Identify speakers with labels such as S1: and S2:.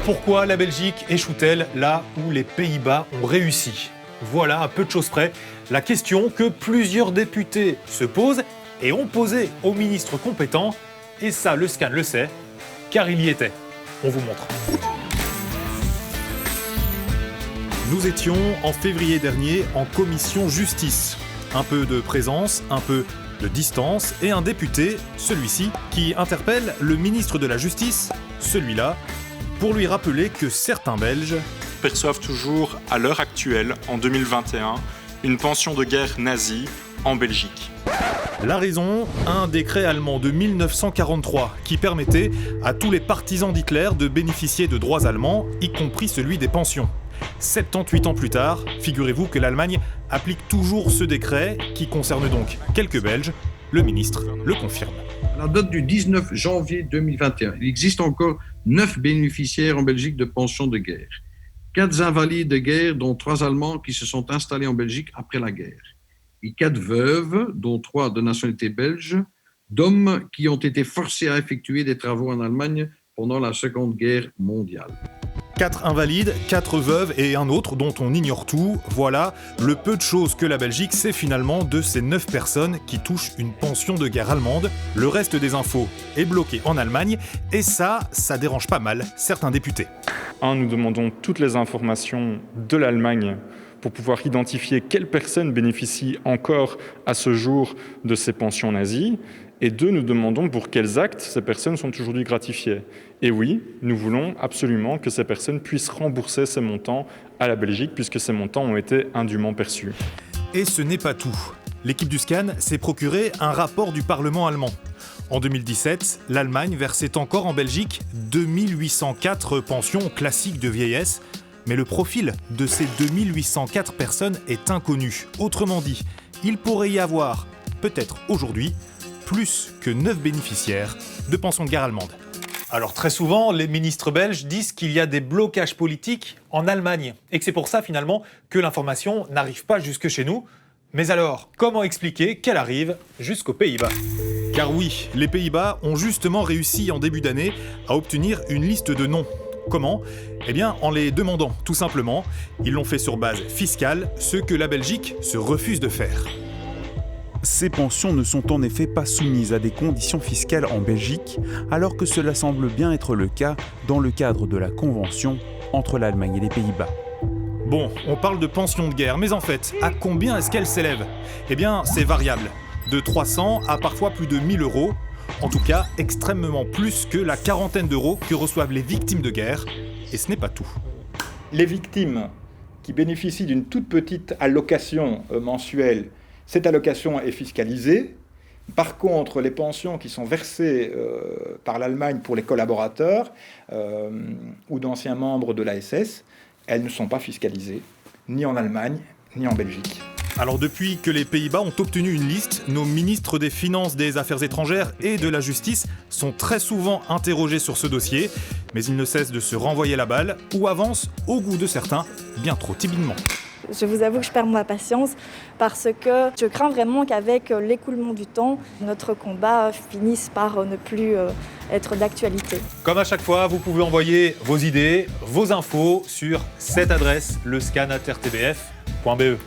S1: Pourquoi la Belgique échoue-t-elle là où les Pays-Bas ont réussi? Voilà, à peu de choses près, la question que plusieurs députés se posent et ont posée aux ministres compétents. Et ça, le SCAN le sait, car il y était. On vous montre. Nous étions en février dernier en commission justice. Un peu de présence, un peu de distance et un député, celui-ci, qui interpelle le ministre de la Justice, celui-là, pour lui rappeler que certains Belges
S2: perçoivent toujours, à l'heure actuelle, en 2021, une pension de guerre nazie en Belgique.
S1: La raison, un décret allemand de 1943 qui permettait à tous les partisans d'Hitler de bénéficier de droits allemands, y compris celui des pensions. 78 ans plus tard, figurez-vous que l'Allemagne applique toujours ce décret qui concerne donc quelques Belges. Le ministre le confirme.
S3: À la date du 19 janvier 2021, il existe encore 9 bénéficiaires en Belgique de pensions de guerre. 4 invalides de guerre, dont 3 Allemands qui se sont installés en Belgique après la guerre. Et 4 veuves, dont 3 de nationalité belge, d'hommes qui ont été forcés à effectuer des travaux en Allemagne pendant la Seconde Guerre mondiale.
S1: 4 invalides, 4 veuves et un autre dont on ignore tout. Voilà le peu de choses que la Belgique sait finalement de ces 9 personnes qui touchent une pension de guerre allemande. Le reste des infos est bloqué en Allemagne et ça dérange pas mal certains députés.
S2: Nous demandons toutes les informations de l'Allemagne pour pouvoir identifier quelles personnes bénéficient encore à ce jour de ces pensions nazies. Et 2, nous demandons pour quels actes ces personnes sont aujourd'hui gratifiées. Et oui, nous voulons absolument que ces personnes puissent rembourser ces montants à la Belgique, puisque ces montants ont été indûment perçus.
S1: Et ce n'est pas tout. L'équipe du SCAN s'est procuré un rapport du Parlement allemand. En 2017, l'Allemagne versait encore en Belgique 2804 pensions classiques de vieillesse. Mais le profil de ces 2804 personnes est inconnu. Autrement dit, il pourrait y avoir, peut-être aujourd'hui, plus que 9 bénéficiaires de pensions de guerre allemande. Alors très souvent, les ministres belges disent qu'il y a des blocages politiques en Allemagne et que c'est pour ça finalement que l'information n'arrive pas jusque chez nous. Mais alors, comment expliquer qu'elle arrive jusqu'aux Pays-Bas? Car oui, les Pays-Bas ont justement réussi en début d'année à obtenir une liste de noms. Comment? Eh bien, en les demandant, tout simplement. Ils l'ont fait sur base fiscale, ce que la Belgique se refuse de faire.
S4: Ces pensions ne sont en effet pas soumises à des conditions fiscales en Belgique, alors que cela semble bien être le cas dans le cadre de la convention entre l'Allemagne et les Pays-Bas.
S1: Bon, on parle de pension de guerre, mais en fait, à combien est-ce qu'elle s'élève? Eh bien, c'est variable. De 300 à parfois plus de 1000 euros. En tout cas, extrêmement plus que la quarantaine d'euros que reçoivent les victimes de guerre. Et ce n'est pas tout.
S5: Les victimes qui bénéficient d'une toute petite allocation mensuelle, cette allocation est fiscalisée. Par contre, les pensions qui sont versées par l'Allemagne pour les collaborateurs ou d'anciens membres de l'ASS, elles ne sont pas fiscalisées, ni en Allemagne, ni en Belgique.
S1: Alors depuis que les Pays-Bas ont obtenu une liste, nos ministres des Finances, des Affaires étrangères et de la Justice sont très souvent interrogés sur ce dossier, mais ils ne cessent de se renvoyer la balle ou avancent, au goût de certains, bien trop timidement.
S6: Je vous avoue que je perds ma patience parce que je crains vraiment qu'avec l'écoulement du temps, notre combat finisse par ne plus être d'actualité.
S1: Comme à chaque fois, vous pouvez envoyer vos idées, vos infos sur cette adresse, lescan@rtbf.be.